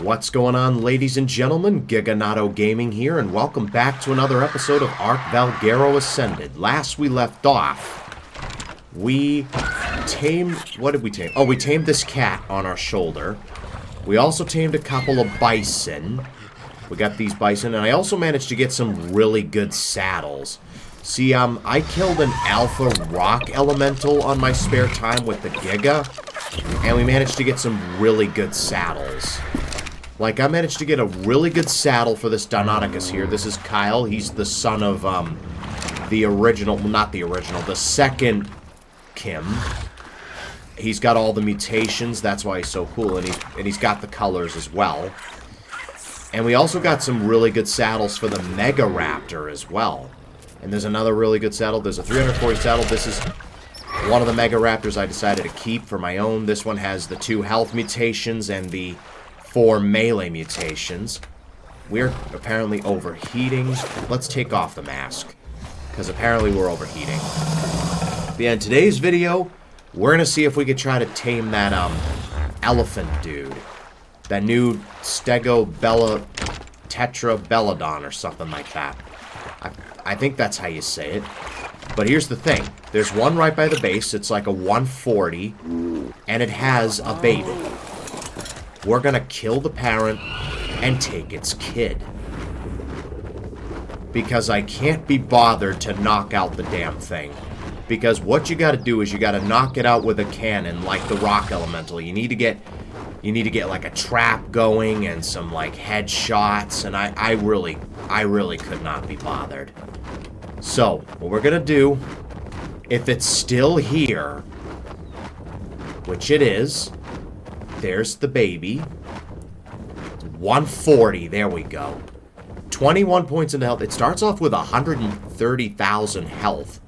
What's going on, ladies and gentlemen? Gigantoaptors Gaming here, and welcome back to another episode of Ark Valguero Ascended. Last we left off, we tamed... What did we tame? Oh, we tamed this cat on our shoulder. We also tamed a couple of bison. We got these bison, and I also managed to get some really good saddles. See, I killed an alpha rock elemental on my spare time with the Giga, and we managed to get some really good saddles. Like, I managed to get a really good saddle for this Deinonychus here. This is Kyle. He's the son of, the original... Well, not the original. The second Kim. He's got all the mutations. That's why he's so cool. And he's got the colors as well. And we also got some really good saddles for the Mega Raptor as well. And there's another really good saddle. There's a 340 saddle. This is one of the Mega Raptors I decided to keep for my own. This one has the 2 health mutations and the 4 melee mutations. We're apparently overheating. Let's take off the mask, because apparently we're overheating. But yeah, in today's video, we're going to see if we could try to tame that elephant dude. That new Stegotetrabelodon or something like that. I think that's how you say it. But here's the thing. There's one right by the base. It's like a 140, and it has a baby. We're gonna kill the parent and take its kid. Because I can't be bothered to knock out the damn thing. Because what you gotta do is you gotta knock it out with a cannon like the rock elemental. You need to get like a trap going and some like headshots, and I really could not be bothered. So, what we're gonna do, if it's still here, which it is, there's the baby. 140, there we go. 21 points into health. It starts off with 130,000 health.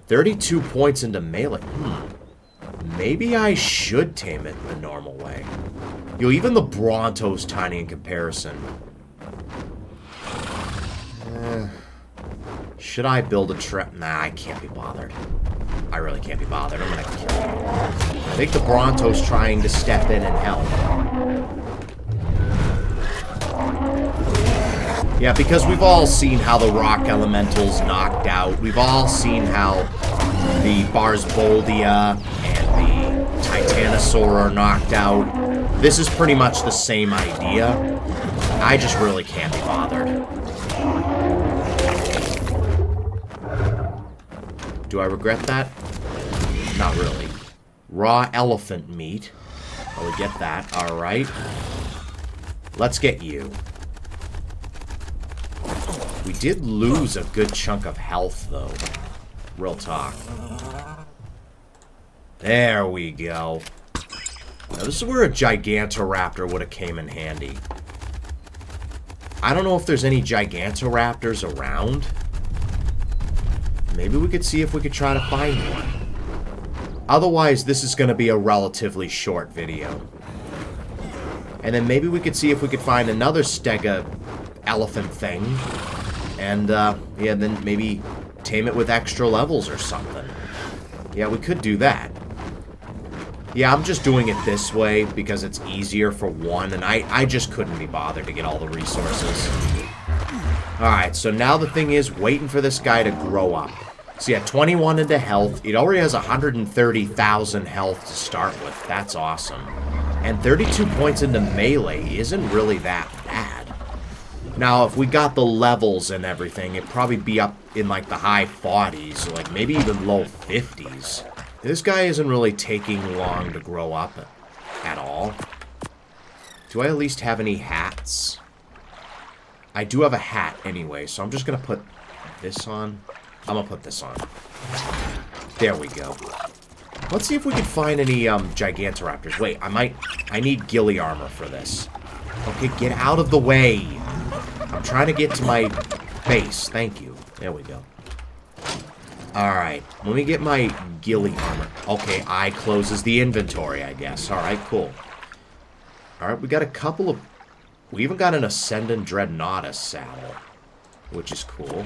32 points into melee. Maybe I should tame it the normal way. Yo, even the Bronto's tiny in comparison. Should I build a trap? Nah, I can't be bothered. I really can't be bothered. I'm gonna kill him. I think the Bronto's trying to step in and help. Yeah, because we've all seen how the rock elemental's knocked out. We've all seen how the Barsboldia and the Titanosaur are knocked out. This is pretty much the same idea. I just really can't be bothered. Do I regret that? Not really. Raw elephant meat. Oh, we get that. Alright. Let's get you. We did lose a good chunk of health, though. Real talk. There we go. Now, this is where a Gigantoaptor would have came in handy. I don't know if there's any Gigantoaptors around. Maybe we could see if we could try to find one. Otherwise, this is going to be a relatively short video. And then maybe we could see if we could find another Stega elephant thing. And, yeah, then maybe tame it with extra levels or something. Yeah, we could do that. Yeah, I'm just doing it this way because it's easier for one, and I just couldn't be bothered to get all the resources. Alright, so now the thing is waiting for this guy to grow up. So yeah, 21 into health. It already has 130,000 health to start with. That's awesome. And 32 points into melee isn't really that bad. Now, if we got the levels and everything, it'd probably be up in like the high 40s, like maybe even low 50s. This guy isn't really taking long to grow up at all. Do I at least have any hats? I do have a hat anyway, so I'm just going to put this on. I'm going to put this on. There we go. Let's see if we can find any Gigantoaptors. Wait, I need ghillie armor for this. Okay, get out of the way. I'm trying to get to my base. Thank you. There we go. Alright, let me get my ghillie armor. Okay, I closes the inventory, I guess. Alright, cool. Alright, we got a couple of... We even got an Ascendant Dreadnoughtus saddle, which is cool.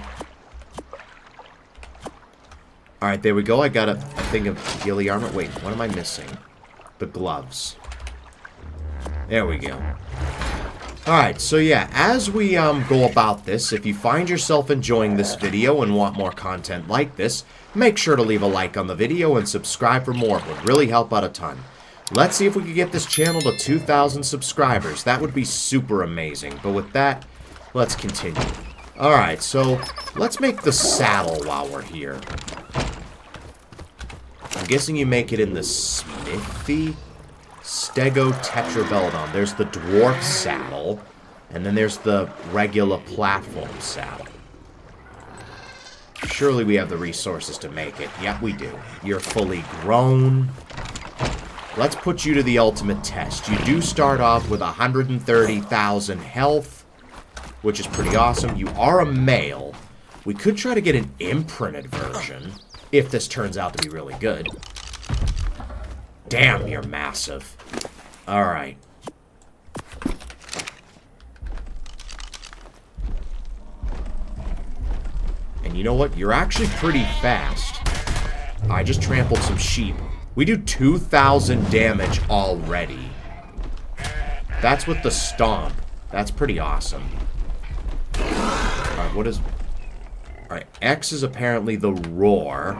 Alright, there we go. I got a thing of ghillie armor. Wait, what am I missing? The gloves. There we go. Alright, so yeah, as we go about this, if you find yourself enjoying this video and want more content like this, make sure to leave a like on the video and subscribe for more. It would really help out a ton. Let's see if we can get this channel to 2,000 subscribers. That would be super amazing. But with that, let's continue. Alright, so let's make the saddle while we're here. I'm guessing you make it in the smithy? Stegotetrabelodon. There's the dwarf saddle, and then there's the regular platform saddle. Surely we have the resources to make it. Yep, we do. You're fully grown. Let's put you to the ultimate test. You do start off with 130,000 health, which is pretty awesome. You are a male. We could try to get an imprinted version, if this turns out to be really good. Damn, you're massive. Alright. And you know what? You're actually pretty fast. I just trampled some sheep. We do 2,000 damage already. That's with the stomp. That's pretty awesome. Alright, what is... Alright, X is apparently the roar.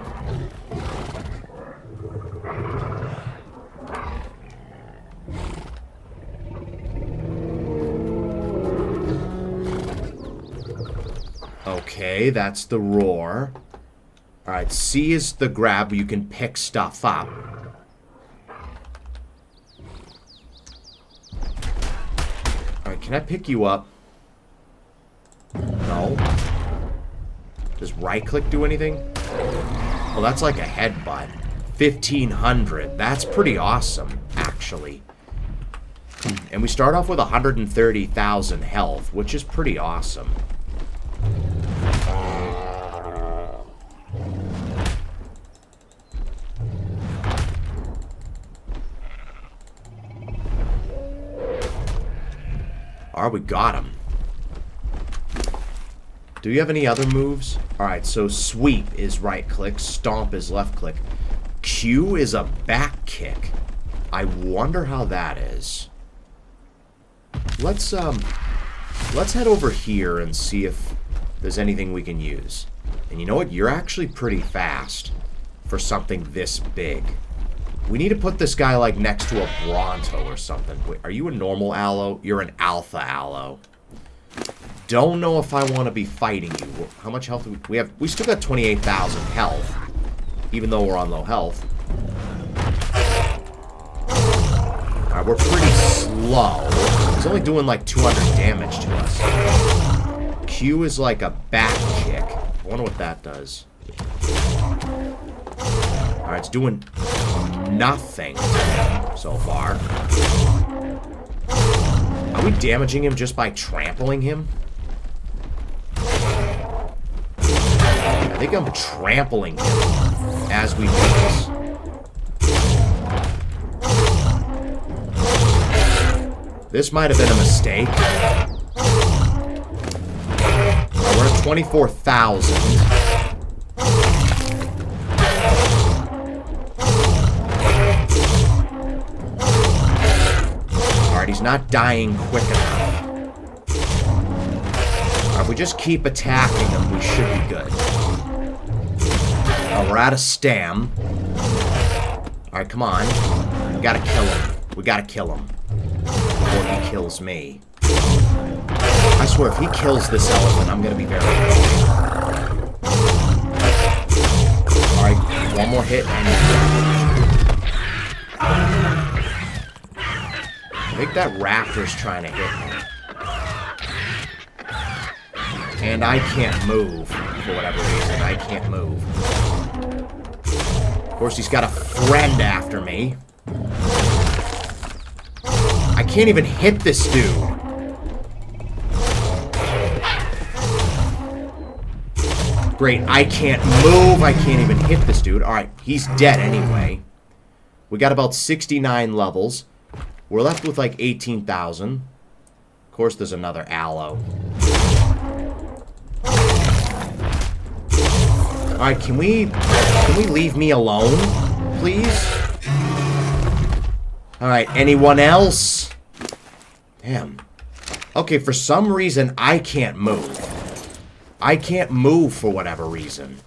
Okay, that's the roar. Alright, C is the grab where you can pick stuff up. Alright, can I pick you up? No. Does right click do anything? Well, that's like a headbutt. 1,500. That's pretty awesome, actually. And we start off with 130,000 health, which is pretty awesome. Alright, we got him. Do you have any other moves? Alright, so sweep is right click, stomp is left click. Q is a back kick. I wonder how that is. Let's head over here and see if there's anything we can use. And you know what? You're actually pretty fast for something this big. We need to put this guy, like, next to a Bronto or something. Wait, are you a normal aloe? You're an alpha aloe. Don't know if I want to be fighting you. How much health do we have? We still got 28,000 health, even though we're on low health. Alright, we're pretty slow. He's only doing, like, 200 damage to us. Q is like a back kick. I wonder what that does. Alright, it's doing nothing so far. Are we damaging him just by trampling him? I think I'm trampling him as we do this. This might have been a mistake. We're at 24,000. He's not dying quick enough. If we just keep attacking him, we should be good. We're out of stam. Alright, come on. We gotta kill him. We gotta kill him before he kills me. I swear, if he kills this elephant, I'm gonna be very happy. Alright, one more hit and... I think that raptor's trying to hit me. And I can't move, for whatever reason. I can't move. Of course, he's got a friend after me. I can't even hit this dude. Great, I can't move. I can't even hit this dude. Alright, he's dead anyway. We got about 69 levels. We're left with like 18,000. Of course, there's another aloe. Alright, can we leave me alone, please? Alright, anyone else? Damn. Okay, for some reason, I can't move. I can't move for whatever reason.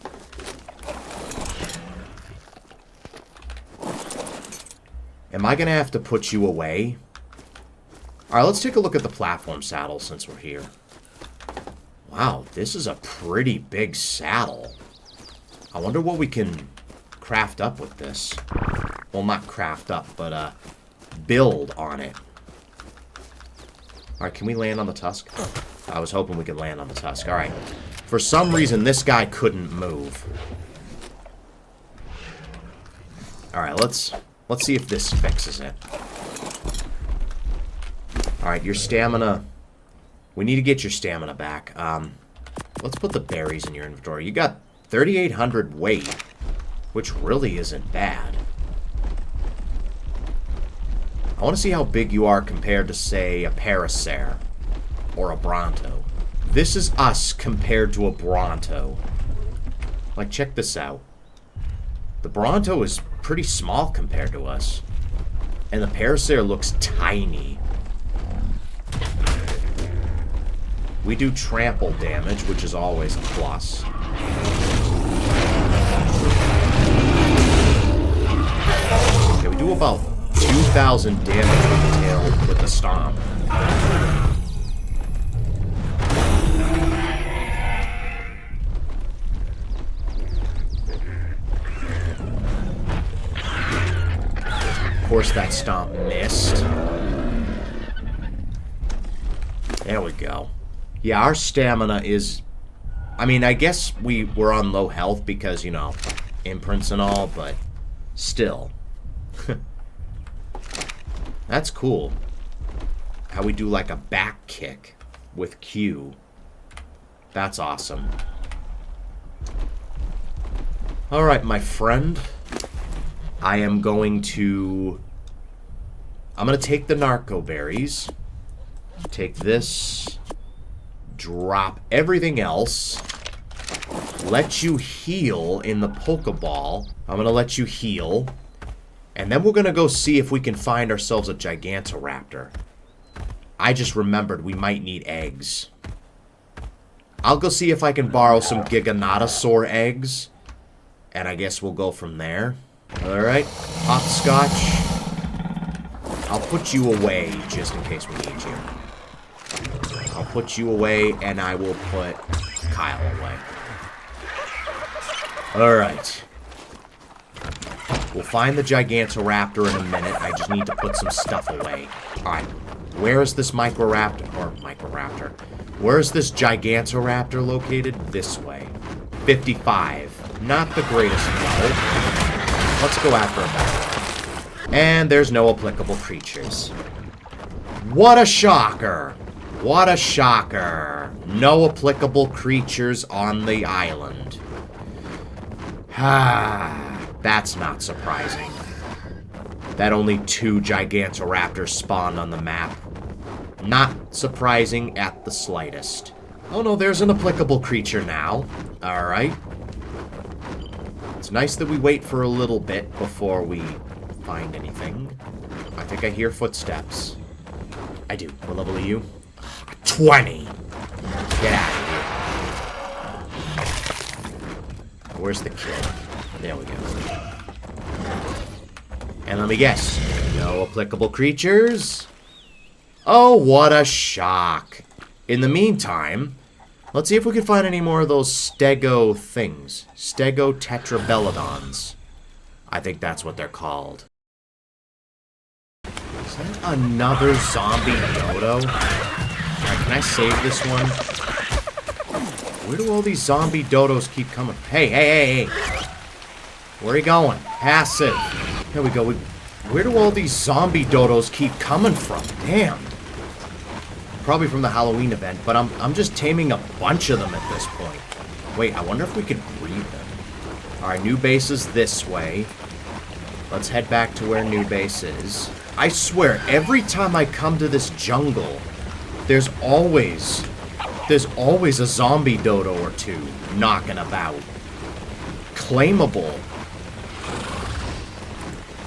Am I going to have to put you away? Alright, let's take a look at the platform saddle since we're here. Wow, this is a pretty big saddle. I wonder what we can craft up with this. Well, not craft up, but build on it. Alright, can we land on the tusk? I was hoping we could land on the tusk. Alright. For some reason, this guy couldn't move. Alright, let's see if this fixes it. Alright, your stamina... We need to get your stamina back. Let's put the berries in your inventory. You got 3,800 weight, which really isn't bad. I want to see how big you are compared to, say, a Parasaur or a Bronto. This is us compared to a Bronto. Like, check this out. The Bronto is pretty small compared to us. And the Parasaur looks tiny. We do trample damage, which is always a plus. Okay, we do about 2,000 damage with the tail, with the stomp. Of course, that stomp missed. There we go. Yeah, our stamina is... I mean, I guess we're on low health because, you know, imprints and all, but still. That's cool. How we do like a back kick with Q. That's awesome. Alright, my friend. I am going to... I'm going to take the narco berries. Take this. Drop everything else. Let you heal in the Pokeball. I'm going to let you heal. And then we're going to go see if we can find ourselves a Gigantoaptor. I just remembered we might need eggs. I'll go see if I can borrow some Giganotosaur eggs. And I guess we'll go from there. Alright. Hopscotch. I'll put you away just in case we need you. I'll put you away and I will put Kyle away. Alright. We'll find the Gigantoaptor in a minute. I just need to put some stuff away. Alright. Where is this Microraptor? Where is this Gigantoaptor located? This way. 55. Not the greatest level. Let's go after a battle. And there's no applicable creatures. What a shocker! What a shocker! No applicable creatures on the island. Ah, that's not surprising. That only 2 Gigantoaptors spawned on the map. Not surprising at the slightest. Oh no, there's an applicable creature now. Alright. It's nice that we wait for a little bit before we find anything. I think I hear footsteps. I do. What level are you? 20! Get out of here. Where's the kid? There we go. And let me guess. No applicable creatures? Oh, what a shock. In the meantime, let's see if we can find any more of those stego things. Stegotetrabelodons. I think that's what they're called. Is that another zombie dodo? Alright, can I save this one? Where do all these zombie dodos keep coming? Hey, hey, hey, hey! Where are you going? Passive. There we go. Where do all these zombie dodos keep coming from? Damn. Probably from the Halloween event, but I'm just taming a bunch of them at this point. Wait, I wonder if we could breed them. Alright, new base is this way. Let's head back to where new base is. I swear, every time I come to this jungle, there's always a zombie dodo or two knocking about. Claimable.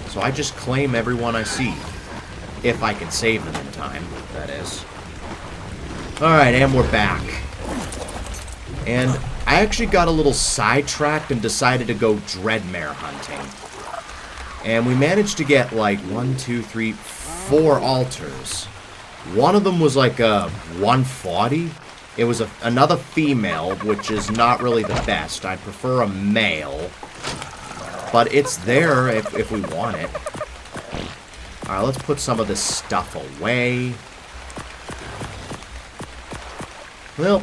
So I just claim everyone I see. If I can save them in time, that is. Alright, and we're back. And I actually got a little sidetracked and decided to go dreadmare hunting. And we managed to get like 1, 2, 3, 4 alters. One of them was like a 140. It was another female, which is not really the best. I prefer a male. But it's there if we want it. Alright, let's put some of this stuff away. Well,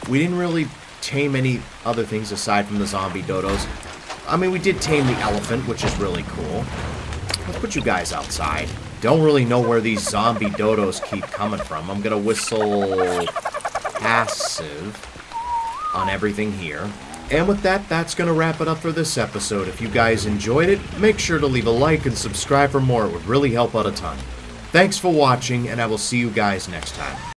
we didn't really tame any other things aside from the zombie dodos. I mean, we did tame the elephant, which is really cool. Let's put you guys outside. Don't really know where these zombie dodos keep coming from. I'm gonna whistle passive on everything here. And with that, that's gonna wrap it up for this episode. If you guys enjoyed it, make sure to leave a like and subscribe for more. It would really help out a ton. Thanks for watching, and I will see you guys next time.